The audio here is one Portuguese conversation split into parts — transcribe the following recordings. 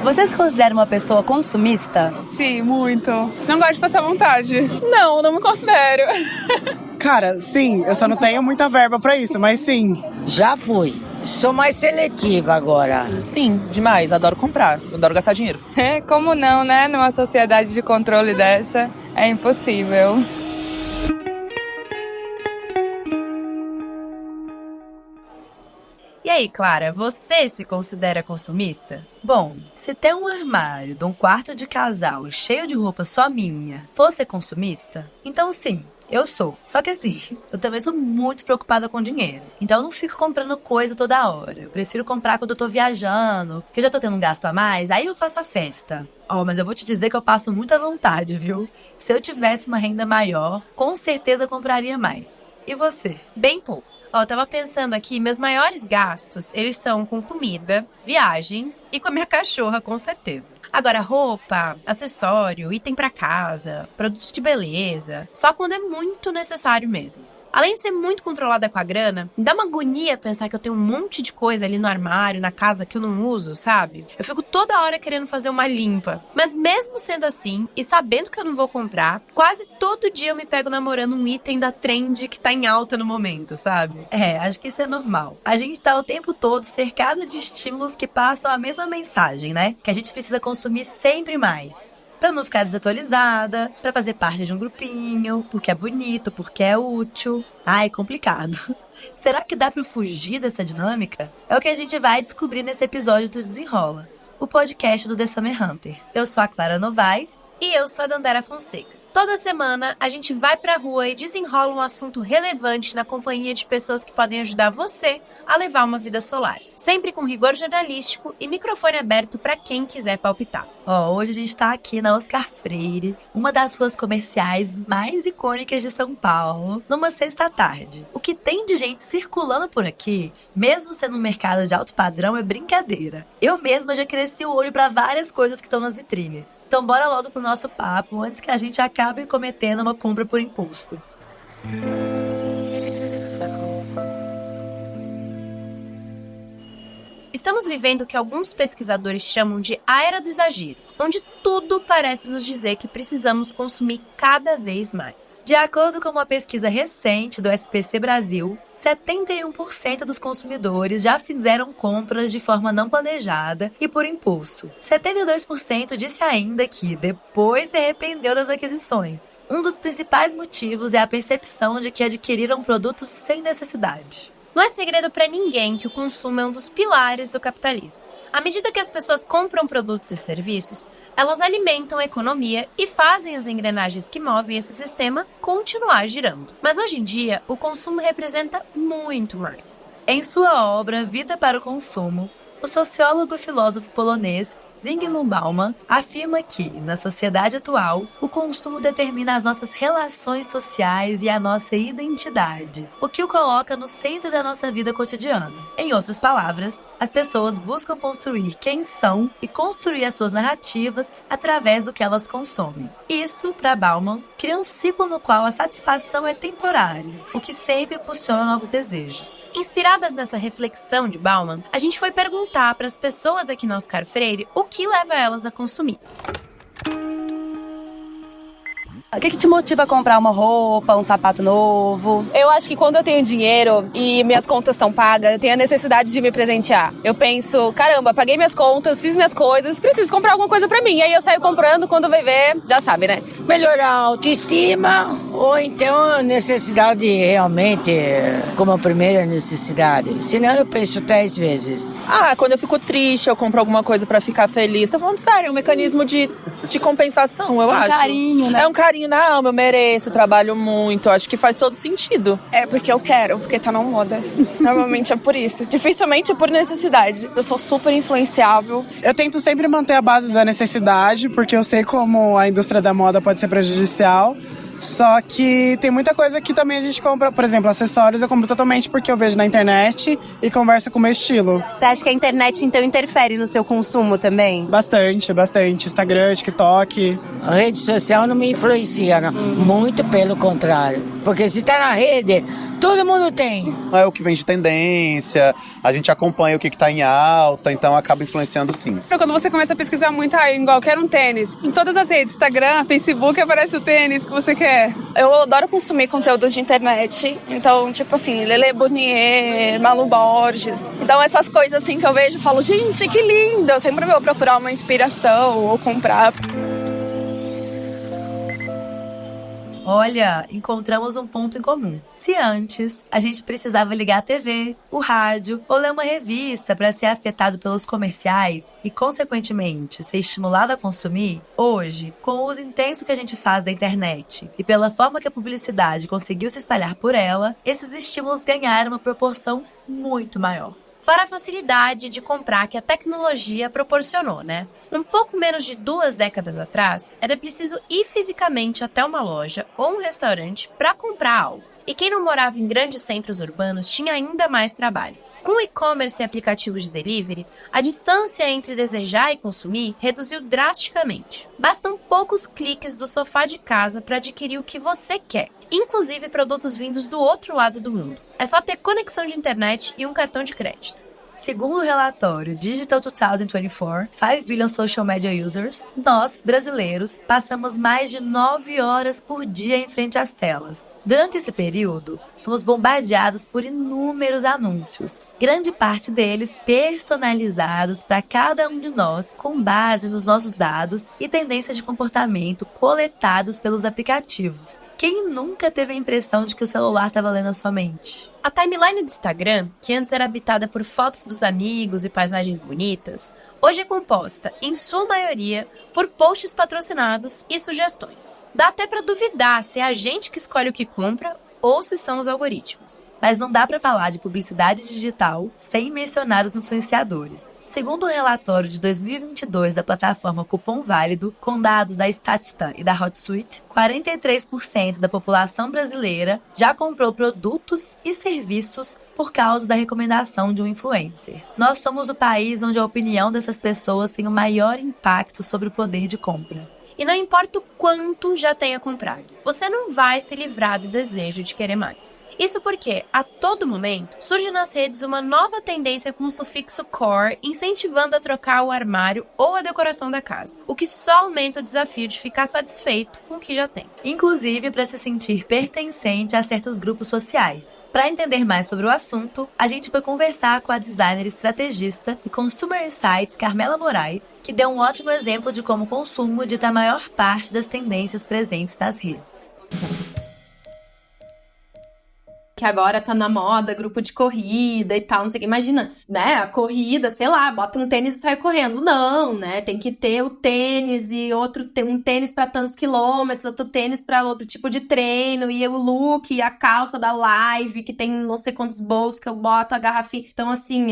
Você se considera uma pessoa consumista? Sim, muito. Não gosto de passar vontade. Não me considero. Cara, sim, eu só não tenho muita verba pra isso, mas sim. Já fui. Sou mais seletiva agora. Sim, demais. Adoro comprar. Adoro gastar dinheiro. Como não, né? Numa sociedade de controle dessa, é impossível. E aí, Clara, você se considera consumista? Bom, se ter um armário de um quarto de casal cheio de roupa só minha for ser consumista, então sim, eu sou. Só que assim, eu também sou muito preocupada com dinheiro. Então eu não fico comprando coisa toda hora. Eu prefiro comprar quando eu tô viajando, que eu já tô tendo um gasto a mais, aí eu faço a festa. Mas eu vou te dizer que eu passo muita vontade, viu? Se eu tivesse uma renda maior, com certeza eu compraria mais. E você? Bem pouco. Eu tava pensando aqui, meus maiores gastos, eles são com comida, viagens e com a minha cachorra, com certeza. Agora, roupa, acessório, item pra casa, produto de beleza, só quando é muito necessário mesmo. Além de ser muito controlada com a grana, me dá uma agonia pensar que eu tenho um monte de coisa ali no armário, na casa que eu não uso, sabe? Eu fico toda hora querendo fazer uma limpa. Mas mesmo sendo assim, e sabendo que eu não vou comprar, quase todo dia eu me pego namorando um item da trend que tá em alta no momento, sabe? Acho que isso é normal. A gente tá o tempo todo cercada de estímulos que passam a mesma mensagem, né? Que a gente precisa consumir sempre mais. Pra não ficar desatualizada, pra fazer parte de um grupinho, porque é bonito, porque é útil. É complicado. Será que dá pra fugir dessa dinâmica? É o que a gente vai descobrir nesse episódio do Desenrola, o podcast do The Summer Hunter. Eu sou a Clara Novaes. E eu sou a Dandara Fonseca. Toda semana a gente vai pra rua e desenrola um assunto relevante na companhia de pessoas que podem ajudar você a levar uma vida solar. Sempre com rigor jornalístico e microfone aberto pra quem quiser palpitar. Hoje a gente tá aqui na Oscar Freire, uma das ruas comerciais mais icônicas de São Paulo, numa sexta-tarde. O que tem de gente circulando por aqui, mesmo sendo um mercado de alto padrão, é brincadeira. Eu mesma já cresci o olho pra várias coisas que estão nas vitrines. Então bora logo pro nosso papo, antes que a gente acabe cometendo uma compra por impulso. Estamos vivendo o que alguns pesquisadores chamam de a era do exagero, onde tudo parece nos dizer que precisamos consumir cada vez mais. De acordo com uma pesquisa recente do SPC Brasil, 71% dos consumidores já fizeram compras de forma não planejada e por impulso. 72% disse ainda que depois se arrependeu das aquisições. Um dos principais motivos é a percepção de que adquiriram produtos sem necessidade. Não é segredo para ninguém que o consumo é um dos pilares do capitalismo. À medida que as pessoas compram produtos e serviços, elas alimentam a economia e fazem as engrenagens que movem esse sistema continuar girando. Mas hoje em dia, o consumo representa muito mais. Em sua obra Vida para o Consumo, o sociólogo e filósofo polonês Zygmunt Bauman afirma que, na sociedade atual, o consumo determina as nossas relações sociais e a nossa identidade, o que o coloca no centro da nossa vida cotidiana. Em outras palavras, as pessoas buscam construir quem são e construir as suas narrativas através do que elas consomem. Isso, para Bauman, cria um ciclo no qual a satisfação é temporária, o que sempre impulsiona novos desejos. Inspiradas nessa reflexão de Bauman, a gente foi perguntar para as pessoas aqui na Oscar Freire o que leva elas a consumir. O que te motiva a comprar uma roupa, um sapato novo? Eu acho que quando eu tenho dinheiro e minhas contas estão pagas, eu tenho a necessidade de me presentear. Eu penso, caramba, paguei minhas contas, fiz minhas coisas, preciso comprar alguma coisa pra mim. E aí eu saio comprando, quando vai ver, já sabe, né? Melhorar a autoestima ou então a necessidade realmente como a primeira necessidade. Senão eu penso 10 vezes. Quando eu fico triste, eu compro alguma coisa pra ficar feliz. Tô falando sério, é um mecanismo de compensação, eu acho. Um carinho, né? É um carinho na alma, eu mereço, trabalho muito, acho que faz todo sentido. É porque eu quero, porque tá na moda. Normalmente é por isso. Dificilmente é por necessidade. Eu sou super influenciável. Eu tento sempre manter a base da necessidade, porque eu sei como a indústria da moda pode ser prejudicial. Só que tem muita coisa que também a gente compra, por exemplo, acessórios eu compro totalmente porque eu vejo na internet e conversa com o meu estilo. Você acha que a internet então interfere no seu consumo também? Bastante. Instagram, TikTok. A rede social não me influencia, não. Muito pelo contrário. Porque se tá na rede, Todo mundo tem. É o que vem de tendência, a gente acompanha o que tá em alta, então acaba influenciando sim. Quando você começa a pesquisar muito, igual, quero um tênis. Em todas as redes, Instagram, Facebook, aparece o tênis que você quer. Eu adoro consumir conteúdos de internet. Então, tipo assim, Lele Bournier, Malu Borges. Então, essas coisas assim que eu vejo, eu falo, gente, que lindo. Eu sempre vou procurar uma inspiração ou comprar. Olha, encontramos um ponto em comum. Se antes a gente precisava ligar a TV, o rádio ou ler uma revista para ser afetado pelos comerciais e, consequentemente, ser estimulado a consumir, hoje, com o uso intenso que a gente faz da internet e pela forma que a publicidade conseguiu se espalhar por ela, esses estímulos ganharam uma proporção muito maior. Fora a facilidade de comprar que a tecnologia proporcionou, né? Um pouco menos de 2 décadas atrás, era preciso ir fisicamente até uma loja ou um restaurante para comprar algo. E quem não morava em grandes centros urbanos tinha ainda mais trabalho. Com o e-commerce e aplicativos de delivery, a distância entre desejar e consumir reduziu drasticamente. Bastam poucos cliques do sofá de casa para adquirir o que você quer, inclusive produtos vindos do outro lado do mundo. É só ter conexão de internet e um cartão de crédito. Segundo o relatório Digital 2024, 5 billion social media users, nós, brasileiros, passamos mais de 9 horas por dia em frente às telas. Durante esse período, somos bombardeados por inúmeros anúncios, grande parte deles personalizados para cada um de nós com base nos nossos dados e tendências de comportamento coletados pelos aplicativos. Quem nunca teve a impressão de que o celular estava lendo a sua mente? A timeline do Instagram, que antes era habitada por fotos dos amigos e paisagens bonitas, hoje é composta, em sua maioria, por posts patrocinados e sugestões. Dá até para duvidar se é a gente que escolhe o que compra ou se são os algoritmos. Mas não dá para falar de publicidade digital sem mencionar os influenciadores. Segundo o relatório de 2022 da plataforma Cupom Válido, com dados da Statista e da Hotsuite, 43% da população brasileira já comprou produtos e serviços por causa da recomendação de um influencer. Nós somos o país onde a opinião dessas pessoas tem o maior impacto sobre o poder de compra. E não importa o quanto já tenha comprado, você não vai se livrar do desejo de querer mais. Isso porque, a todo momento, surge nas redes uma nova tendência com o sufixo core, incentivando a trocar o armário ou a decoração da casa, o que só aumenta o desafio de ficar satisfeito com o que já tem. Inclusive para se sentir pertencente a certos grupos sociais. Para entender mais sobre o assunto, a gente foi conversar com a designer estrategista e Consumer Insights Carmela Moraes, que deu um ótimo exemplo de como o consumo dita a maior parte das tendências presentes nas redes. Que agora tá na moda, grupo de corrida e tal, não sei o que. Imagina, né, a corrida, sei lá, bota um tênis e sai correndo. Não, né, tem que ter o tênis e um tênis pra tantos quilômetros, outro tênis pra outro tipo de treino, e o look, e a calça da live, que tem não sei quantos bolsos que eu boto, a garrafinha. Então, assim,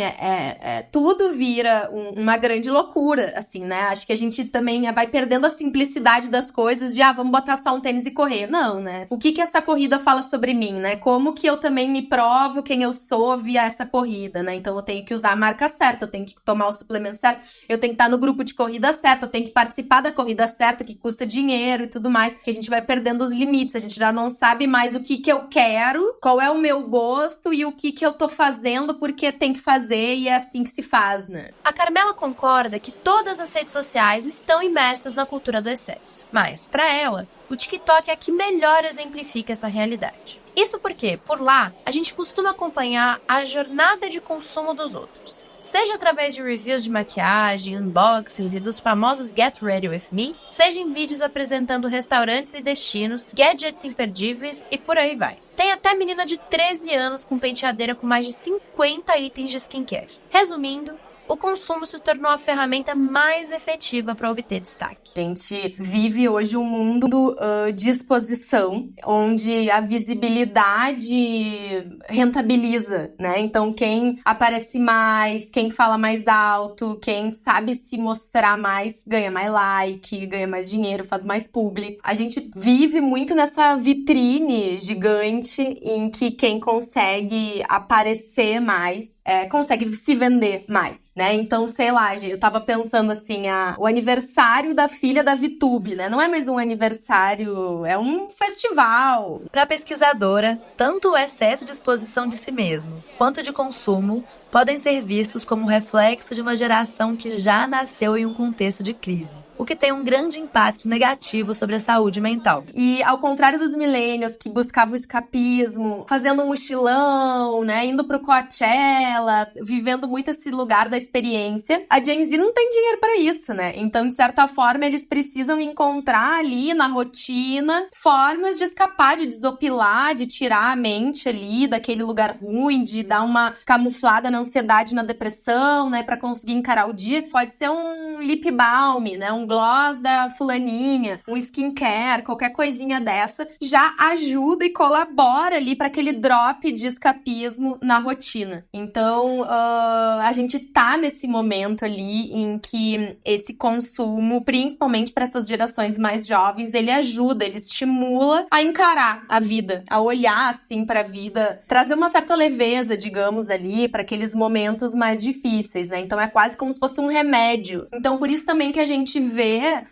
tudo vira uma grande loucura, assim, né. Acho que a gente também vai perdendo a simplicidade das coisas de, vamos botar só um tênis e correr. Não, né. O que essa corrida fala sobre mim, né? Como que eu também me provo quem eu sou via essa corrida, né? Então eu tenho que usar a marca certa, eu tenho que tomar o suplemento certo, eu tenho que estar no grupo de corrida certo, eu tenho que participar da corrida certa, que custa dinheiro e tudo mais, que a gente vai perdendo os limites, a gente já não sabe mais o que eu quero, qual é o meu gosto e o que eu tô fazendo porque tem que fazer e é assim que se faz, né? A Carmela concorda que todas as redes sociais estão imersas na cultura do excesso, mas, para ela, o TikTok é a que melhor exemplifica essa realidade. Isso porque, por lá, a gente costuma acompanhar a jornada de consumo dos outros. Seja através de reviews de maquiagem, unboxings e dos famosos Get Ready With Me, seja em vídeos apresentando restaurantes e destinos, gadgets imperdíveis e por aí vai. Tem até menina de 13 anos com penteadeira com mais de 50 itens de skincare. Resumindo, o consumo se tornou a ferramenta mais efetiva para obter destaque. A gente vive hoje um mundo de exposição, onde a visibilidade rentabiliza, né? Então, quem aparece mais, quem fala mais alto, quem sabe se mostrar mais, ganha mais like, ganha mais dinheiro, faz mais publi. A gente vive muito nessa vitrine gigante em que quem consegue aparecer mais, consegue se vender mais. né? Então, sei lá, eu tava pensando assim, o aniversário da filha da VTube, né? Não é mais um aniversário, é um festival. Para a pesquisadora, tanto o excesso de exposição de si mesmo quanto de consumo podem ser vistos como reflexo de uma geração que já nasceu em um contexto de crise, o que tem um grande impacto negativo sobre a saúde mental. E ao contrário dos millennials que buscavam escapismo, fazendo um mochilão, né, indo pro Coachella, vivendo muito esse lugar da experiência, a Gen Z não tem dinheiro para isso, né? Então, de certa forma, eles precisam encontrar ali na rotina formas de escapar, de desopilar, de tirar a mente ali daquele lugar ruim, de dar uma camuflada na ansiedade, na depressão, né, para conseguir encarar o dia. Pode ser um lip balm, né, um gloss da fulaninha, um skincare, qualquer coisinha dessa, já ajuda e colabora ali para aquele drop de escapismo na rotina. Então, a gente tá nesse momento ali em que esse consumo, principalmente para essas gerações mais jovens, ele ajuda, ele estimula a encarar a vida, a olhar assim para a vida, trazer uma certa leveza, digamos, ali para aqueles momentos mais difíceis, né? Então é quase como se fosse um remédio. Então por isso também que a gente vê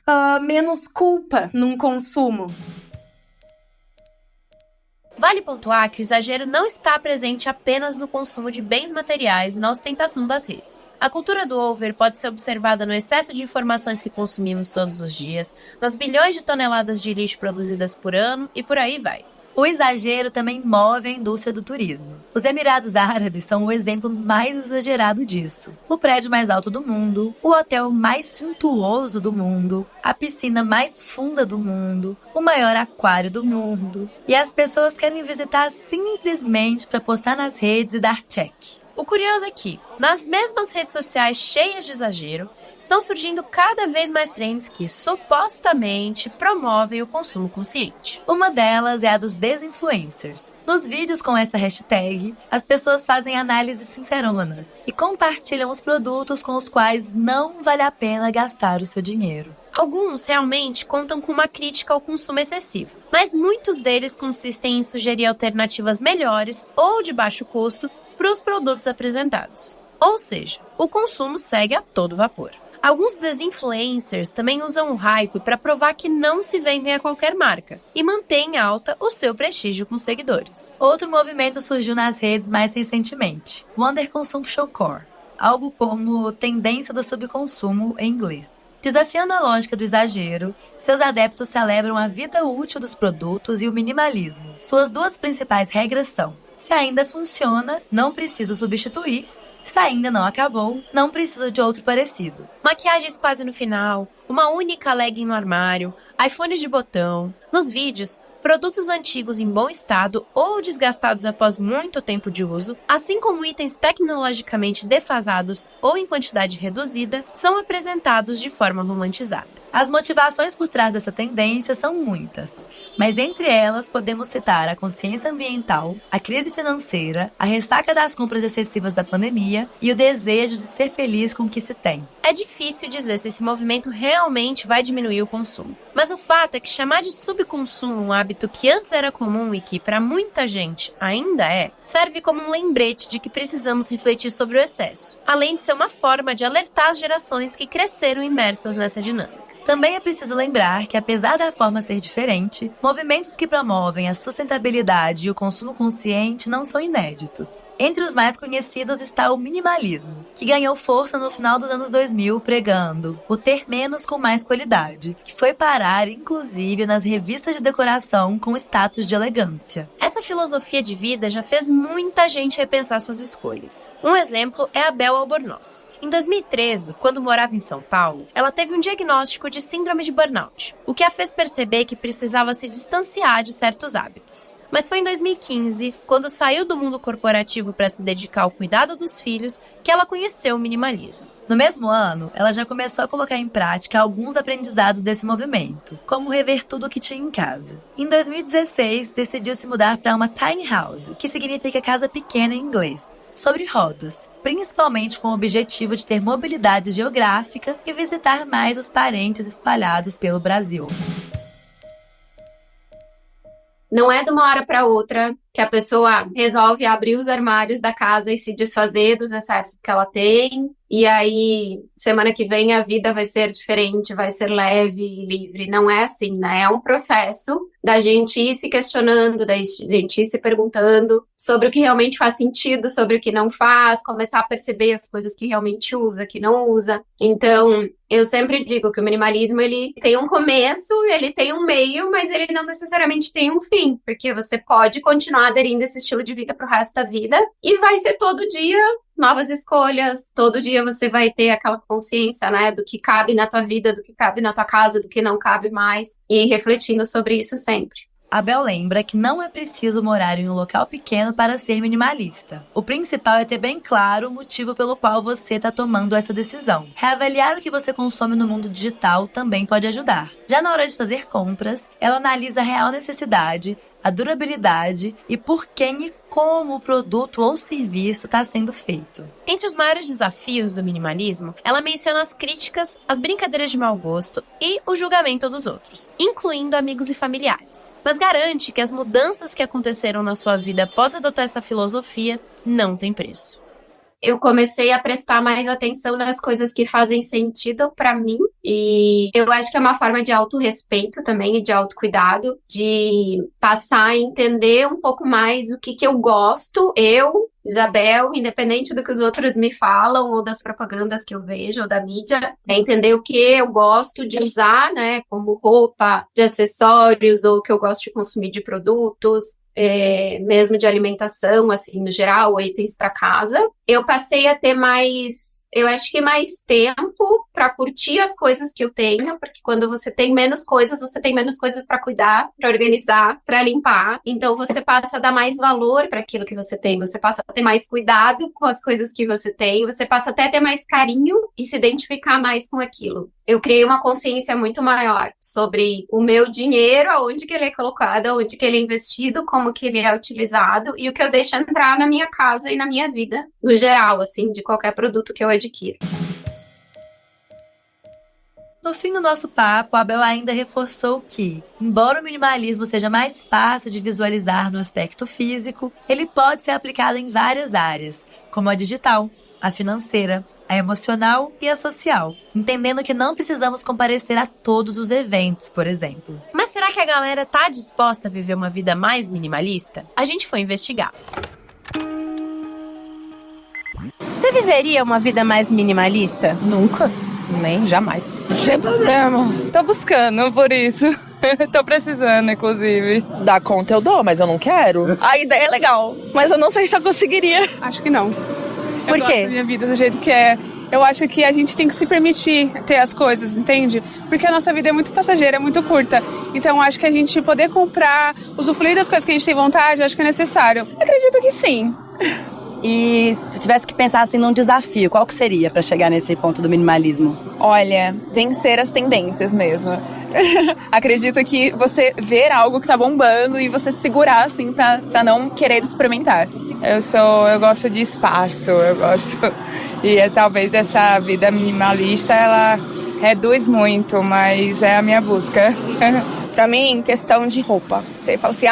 menos culpa num consumo. Vale pontuar que o exagero não está presente apenas no consumo de bens materiais e na ostentação das redes. A cultura do over pode ser observada no excesso de informações que consumimos todos os dias, nas bilhões de toneladas de lixo produzidas por ano e por aí vai. O exagero também move a indústria do turismo. Os Emirados Árabes são o exemplo mais exagerado disso. O prédio mais alto do mundo, o hotel mais suntuoso do mundo, a piscina mais funda do mundo, o maior aquário do mundo. E as pessoas querem visitar simplesmente para postar nas redes e dar check. O curioso é que, nas mesmas redes sociais cheias de exagero, estão surgindo cada vez mais trends que, supostamente, promovem o consumo consciente. Uma delas é a dos desinfluencers. Nos vídeos com essa hashtag, as pessoas fazem análises sinceronas e compartilham os produtos com os quais não vale a pena gastar o seu dinheiro. Alguns realmente contam com uma crítica ao consumo excessivo, mas muitos deles consistem em sugerir alternativas melhores ou de baixo custo para os produtos apresentados. Ou seja, o consumo segue a todo vapor. Alguns desinfluencers também usam o hype para provar que não se vendem a qualquer marca e mantêm alta o seu prestígio com seguidores. Outro movimento surgiu nas redes mais recentemente, o Under Consumption Core, algo como tendência do subconsumo em inglês. Desafiando a lógica do exagero, seus adeptos celebram a vida útil dos produtos e o minimalismo. Suas duas principais regras são: se ainda funciona, não preciso substituir. Se ainda não acabou, não preciso de outro parecido. Maquiagens quase no final, uma única legging no armário, iPhones de botão. Nos vídeos, produtos antigos em bom estado ou desgastados após muito tempo de uso, assim como itens tecnologicamente defasados ou em quantidade reduzida, são apresentados de forma romantizada. As motivações por trás dessa tendência são muitas, mas entre elas podemos citar a consciência ambiental, a crise financeira, a ressaca das compras excessivas da pandemia e o desejo de ser feliz com o que se tem. É difícil dizer se esse movimento realmente vai diminuir o consumo, mas o fato é que chamar de subconsumo um hábito que antes era comum e que, para muita gente, ainda é, serve como um lembrete de que precisamos refletir sobre o excesso, além de ser uma forma de alertar as gerações que cresceram imersas nessa dinâmica. Também é preciso lembrar que, apesar da forma ser diferente, movimentos que promovem a sustentabilidade e o consumo consciente não são inéditos. Entre os mais conhecidos está o minimalismo, que ganhou força no final dos anos 2000 pregando o ter menos com mais qualidade, que foi parar, inclusive, nas revistas de decoração com status de elegância. Essa filosofia de vida já fez muita gente repensar suas escolhas. Um exemplo é a Bel Albornoz. Em 2013, quando morava em São Paulo, ela teve um diagnóstico de síndrome de burnout, o que a fez perceber que precisava se distanciar de certos hábitos. Mas foi em 2015, quando saiu do mundo corporativo para se dedicar ao cuidado dos filhos, que ela conheceu o minimalismo. No mesmo ano, ela já começou a colocar em prática alguns aprendizados desse movimento, como rever tudo o que tinha em casa. Em 2016, decidiu se mudar para uma tiny house, que significa casa pequena em inglês, sobre rodas, principalmente com o objetivo de ter mobilidade geográfica e visitar mais os parentes espalhados pelo Brasil. Não é de uma hora para outra que a pessoa resolve abrir os armários da casa e se desfazer dos excessos que ela tem, e aí semana que vem a vida vai ser diferente, vai ser leve e livre. Não é assim, né? É um processo da gente ir se questionando, da gente ir se perguntando sobre o que realmente faz sentido, sobre o que não faz, começar a perceber as coisas que realmente usa, que não usa. Então, eu sempre digo que o minimalismo, ele tem um começo, ele tem um meio, mas ele não necessariamente tem um fim, porque você pode continuar aderindo a esse estilo de vida pro resto da vida, e vai ser todo dia novas escolhas, todo dia você vai ter aquela consciência, né, do que cabe na tua vida, do que cabe na tua casa, do que não cabe mais, e refletindo sobre isso sempre. A Bel lembra que não é preciso morar em um local pequeno para ser minimalista. O principal é ter bem claro o motivo pelo qual você está tomando essa decisão. Reavaliar o que você consome no mundo digital também pode ajudar. Já na hora de fazer compras, ela analisa a real necessidade, a durabilidade e por quem e como o produto ou serviço está sendo feito. Entre os maiores desafios do minimalismo, ela menciona as críticas, as brincadeiras de mau gosto e o julgamento dos outros, incluindo amigos e familiares. Mas garante que as mudanças que aconteceram na sua vida após adotar essa filosofia não têm preço. Eu comecei a prestar mais atenção nas coisas que fazem sentido pra mim, e eu acho que é uma forma de autorrespeito também e de autocuidado, de passar a entender um pouco mais o que eu gosto, Isabel, independente do que os outros me falam ou das propagandas que eu vejo ou da mídia, é entender o que eu gosto de usar, né, como roupa, de acessórios, ou o que eu gosto de consumir de produtos, mesmo de alimentação, assim, no geral, ou itens para casa. Eu passei a ter mais tempo para curtir as coisas que eu tenho, porque quando você tem menos coisas para cuidar, para organizar, para limpar. Então você passa a dar mais valor para aquilo que você tem, você passa a ter mais cuidado com as coisas que você tem, você passa até a ter mais carinho e se identificar mais com aquilo. Eu criei uma consciência muito maior sobre o meu dinheiro, aonde que ele é colocado, aonde que ele é investido, como que ele é utilizado e o que eu deixo entrar na minha casa e na minha vida, no geral, assim, de qualquer produto que eu adquiro. No fim do nosso papo, a Bel ainda reforçou que, embora o minimalismo seja mais fácil de visualizar no aspecto físico, ele pode ser aplicado em várias áreas, como a digital, a financeira, a emocional e a social, entendendo que não precisamos comparecer a todos os eventos, por exemplo. Mas será que a galera tá disposta a viver uma vida mais minimalista? A gente foi investigar. Você viveria uma vida mais minimalista? Nunca. Nem jamais. Sem problema. Tô buscando por isso. Tô precisando, inclusive. Dar conta eu dou, mas eu não quero. A ideia é legal, mas eu não sei se eu conseguiria. Acho que não. Por Eu quê? gosto da minha vida do jeito que é. Eu acho que a gente tem que se permitir ter as coisas, entende? Porque a nossa vida é muito passageira, é muito curta. Então eu acho que a gente poder comprar, usufruir das coisas que a gente tem vontade, eu acho que é necessário. Acredito que sim. E se tivesse que pensar assim num desafio, qual que seria para chegar nesse ponto do minimalismo? Olha, vencer as tendências mesmo. Acredito que você ver algo que tá bombando e você segurar assim pra não querer experimentar. Eu gosto de espaço, e talvez essa vida minimalista ela reduz muito, mas é a minha busca. Pra mim, questão de roupa. Você fala assim,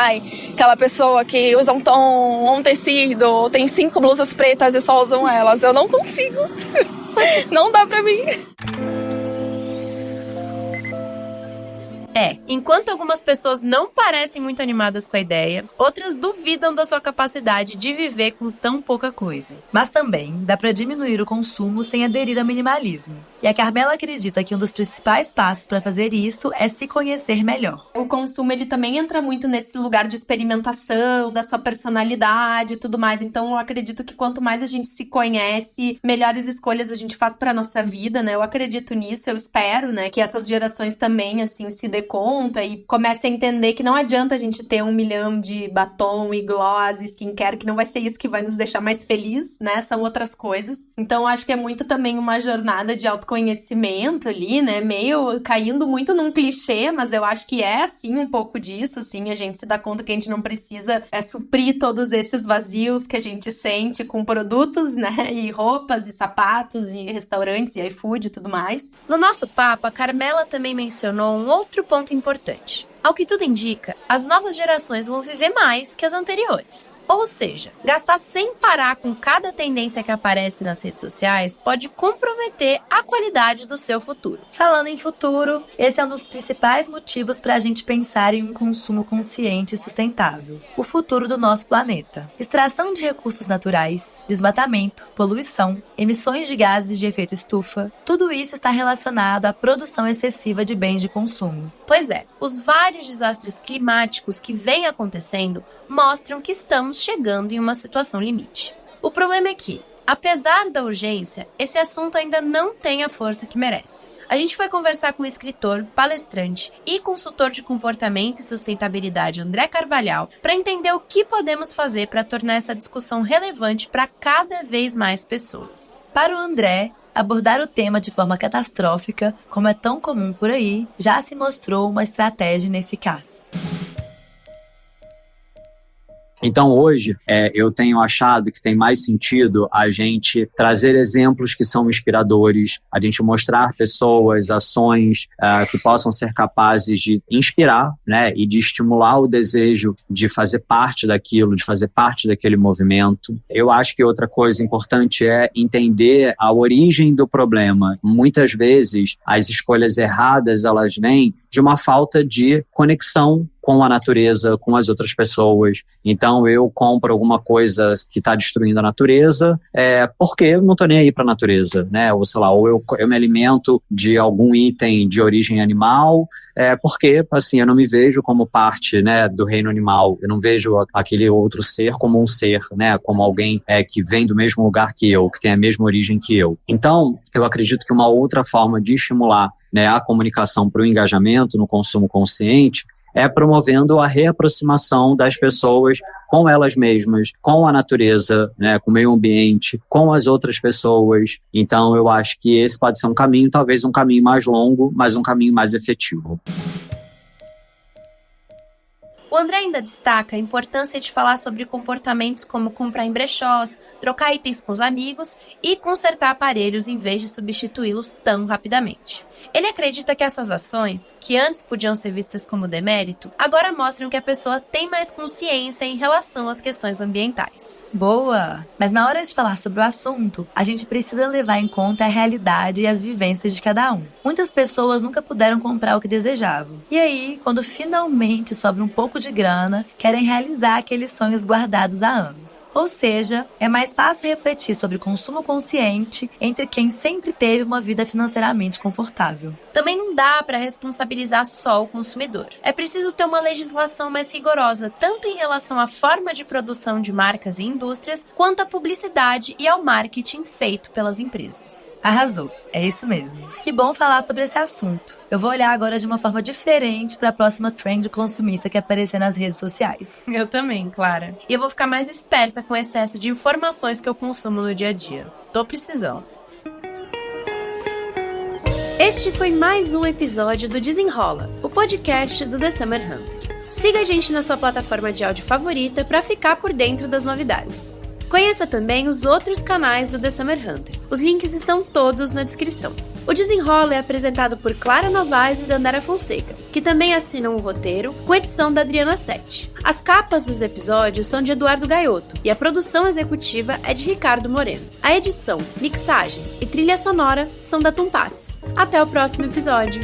aquela pessoa que usa um tom, um tecido, tem 5 blusas pretas e só usam elas. Eu não consigo. Não dá pra mim. Enquanto algumas pessoas não parecem muito animadas com a ideia, outras duvidam da sua capacidade de viver com tão pouca coisa. Mas também dá para diminuir o consumo sem aderir ao minimalismo. E a Carmela acredita que um dos principais passos para fazer isso é se conhecer melhor. O consumo, ele também entra muito nesse lugar de experimentação, da sua personalidade e tudo mais. Então, eu acredito que quanto mais a gente se conhece, melhores escolhas a gente faz pra nossa vida, né? Eu acredito nisso, eu espero, né? Que essas gerações também, assim, se dê conta e comece a entender que não adianta a gente ter 1 milhão de batom e gloss e skincare, que não vai ser isso que vai nos deixar mais feliz, né? São outras coisas. Então, acho que é muito também uma jornada de autoconhecimento ali, né? Meio caindo muito num clichê, mas eu acho que é, assim, um pouco disso, assim. A gente se dá conta que a gente não precisa suprir todos esses vazios que a gente sente com produtos, né? E roupas, e sapatos, e restaurantes, e iFood e tudo mais. No nosso papo, a Carmela também mencionou um outro ponto importante: Ao que tudo indica, as novas gerações vão viver mais que as anteriores. Ou seja, gastar sem parar com cada tendência que aparece nas redes sociais pode comprometer a qualidade do seu futuro. Falando em futuro, esse é um dos principais motivos para a gente pensar em um consumo consciente e sustentável. O futuro do nosso planeta. Extração de recursos naturais, desmatamento, poluição, emissões de gases de efeito estufa, tudo isso está relacionado à produção excessiva de bens de consumo. Pois é, os vários desastres climáticos que vêm acontecendo mostram que estamos chegando em uma situação limite. O problema é que, apesar da urgência, esse assunto ainda não tem a força que merece. A gente vai conversar com o escritor, palestrante e consultor de comportamento e sustentabilidade André Carvalhal para entender o que podemos fazer para tornar essa discussão relevante para cada vez mais pessoas. Para o André, abordar o tema de forma catastrófica, como é tão comum por aí, já se mostrou uma estratégia ineficaz. Então hoje eu tenho achado que tem mais sentido a gente trazer exemplos que são inspiradores, a gente mostrar pessoas, ações que possam ser capazes de inspirar, né, e de estimular o desejo de fazer parte daquilo, de fazer parte daquele movimento. Eu acho que outra coisa importante é entender a origem do problema. Muitas vezes as escolhas erradas elas vêm de uma falta de conexão com a natureza, com as outras pessoas. Então eu compro alguma coisa que está destruindo a natureza porque eu não estou nem aí para a natureza, né? Ou sei lá, ou eu me alimento de algum item de origem animal, porque assim, eu não me vejo como parte, né, do reino animal. Eu não vejo aquele outro ser como um ser, né, como alguém que vem do mesmo lugar que eu, que tem a mesma origem que eu. Então eu acredito que uma outra forma de estimular, né, a comunicação para o engajamento no consumo consciente é promovendo a reaproximação das pessoas com elas mesmas, com a natureza, né, com o meio ambiente, com as outras pessoas. Então eu acho que esse pode ser um caminho, talvez um caminho mais longo, mas um caminho mais efetivo. O André ainda destaca a importância de falar sobre comportamentos como comprar em brechós, trocar itens com os amigos e consertar aparelhos em vez de substituí-los tão rapidamente. Ele acredita que essas ações, que antes podiam ser vistas como demérito, agora mostram que a pessoa tem mais consciência em relação às questões ambientais. Boa! Mas na hora de falar sobre o assunto, a gente precisa levar em conta a realidade e as vivências de cada um. Muitas pessoas nunca puderam comprar o que desejavam. E aí, quando finalmente sobra um pouco de grana, querem realizar aqueles sonhos guardados há anos. Ou seja, é mais fácil refletir sobre consumo consciente entre quem sempre teve uma vida financeiramente confortável. Também não dá para responsabilizar só o consumidor. É preciso ter uma legislação mais rigorosa, tanto em relação à forma de produção de marcas e indústrias, quanto à publicidade e ao marketing feito pelas empresas. Arrasou, é isso mesmo. Que bom falar sobre esse assunto. Eu vou olhar agora de uma forma diferente para a próxima trend consumista que aparecer nas redes sociais. Eu também, Clara. E eu vou ficar mais esperta com o excesso de informações que eu consumo no dia a dia. Tô precisando. Este foi mais um episódio do Desenrola, o podcast do The Summer Hunter. Siga a gente na sua plataforma de áudio favorita para ficar por dentro das novidades. Conheça também os outros canais do The Summer Hunter. Os links estão todos na descrição. O Desenrola é apresentado por Clara Novaes e Dandara Fonseca, que também assinam o roteiro, com edição da Adriana Sete. As capas dos episódios são de Eduardo Gaiotto e a produção executiva é de Ricardo Moreno. A edição, mixagem e trilha sonora são da Tumpats. Até o próximo episódio!